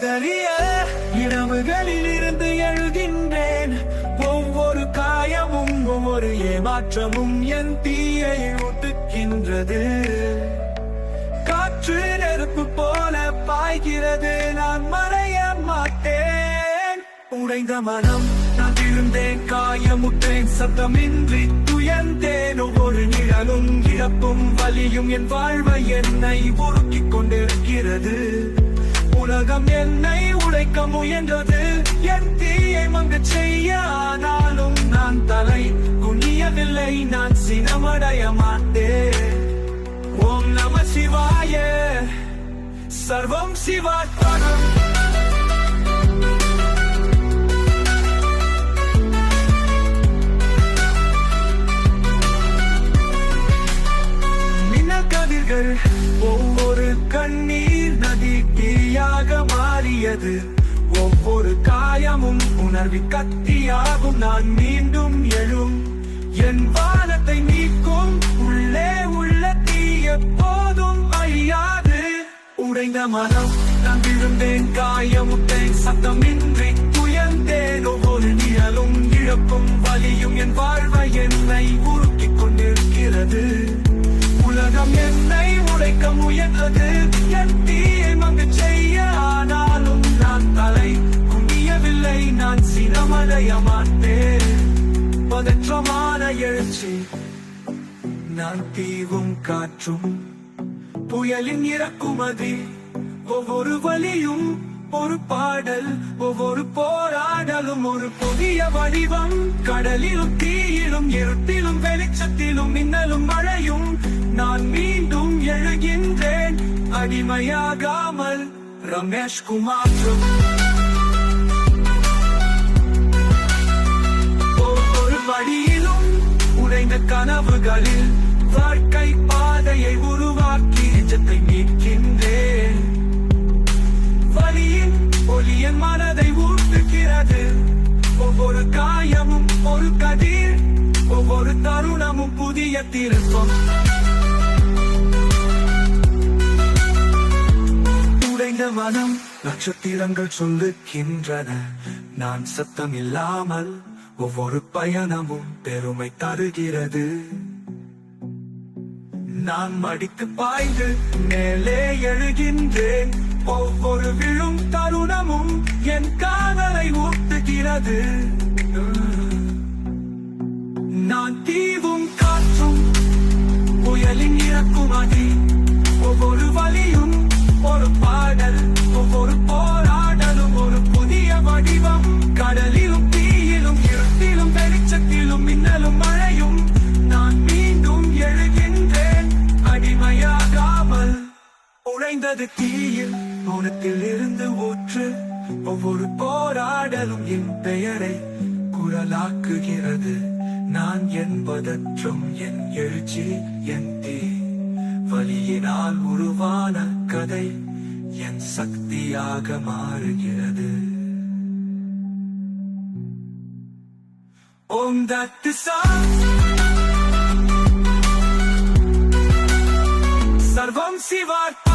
சிதறிய இரவுகளில் இருந்து எழுகின்றேன். ஒவ்வொரு காயமும் ஒவ்வொரு ஏமாற்றமும் என் தீயை ஒட்டுக்கின்றது. காற்று நெருப்பு போல பாய்கிறது, நான் மறைய மாட்டேன். உடைந்த மனம் நான் விழுந்தேன், காயமுற்றேன், சத்தமின்றி துயர்ந்தேன். ஒவ்வொரு நிழலும் இழப்பும் வலியும் என் வாழ்வை என்னை உருக்கிக் கொண்டிருக்கிறது. உலகம் என்னை உடைக்க முயன்றது, என் தீயை மங்கச் செய்ய. ஆனாலும் நான் தலை குனியவில்லை, நான் சினமடைய மாட்டேன். ஓம் நம சிவாய, சர்வம் சிவார்ப்பணம். மின்னல் ஒவ்வொரு கண்ணீர் நதி தீயாக மாறியது. ஒவ்வொரு காயமும் உணர்வி கத்தியாகும், நான் மீண்டும் எழும். என் வானத்தை நீக்கும் உள்ளே உள்ள தீ எப்போதும் அழியாது. உடைந்த மனம் நான் விழுந்தேன், காயமுட்டேன், சத்தமின்றி துயர்ந்தேன். ஒவ்வொரு நிழலும் இழப்பும் வலியும் என் வாழ்வை என்னை உருக்கிக் கொண்டிருக்கிறது. உலகம் என்னை உடைக்க முயன்றது, என் தீயை மங்கச் செய்ய. ஆனாலும் நான் தலை குனியவில்லை, நான் சினமடைய மாட்டேன். பதற்றமான எழுச்சி, நான் தீவும் காற்றும், புயலின் இறக்குமதி. ஒவ்வொரு வலியும் ஒரு பாடல், ஒவ்வொரு போராடலும் ஒரு புதிய வடிவம். கடலிலும் தீயிலும் இருட்டிலும் வெளிச்சத்திலும் மின்னலும் மழையும் நான் மீண்டும் எழுகின்றேன். அடிமையாகாமல் ரமேஷ் குமார். ஒவ்வொரு படியிலும் உடைந்த கனவுகளில் வாழ்க்கை பாதையை உருவாக்கி நிஜத்தை மீட்கின்றேன். வலியின் ஒலியன் மனதை ஊட்டுகிறது. ஒவ்வொரு காயமும் ஒரு கதிர், ஒவ்வொரு தருணமும் புதிய திருப்பம். உடைந்த மனம் நட்சத்திரங்கள் சொல்லுகின்றன, நான் சத்தம் இல்லாமல். ஒவ்வொரு பயணமும் பெருமை தருகிறது. நான் மடித்து பாய்ந்து மேலே எழுகின்றேன். ஒவ்வொரு விழும் தருணமும் என் காதலை ஊட்டுகிறது. நான் தீவும் காற்றும், புயலின் இறக்குமதி. ஒவ்வொரு வலியும் ஒரு பாடல், ஒவ்வொரு போராடலும் ஒரு புதிய வடிவம். கடலிலும் தீயிலும் இருட்டிலும் வெளிச்சத்திலும் மின்னலும் மழையும் நான் மீண்டும் எழுகின்றேன். அடிமையாகாமல். உடைந்தது தீயில், மௌனத்தில் இருந்து ஊற்று. ஒவ்வொரு போராடலும் என் பெயரை குரலாக்குகிறது. நான் என்பதற்றும் என் எழுச்சி, என் தீ வலியினால் உருவான கதை என் சக்தியாக மாறுகிறது. ஓம் தத்து சர்வம் சிவார்ப்பணம்.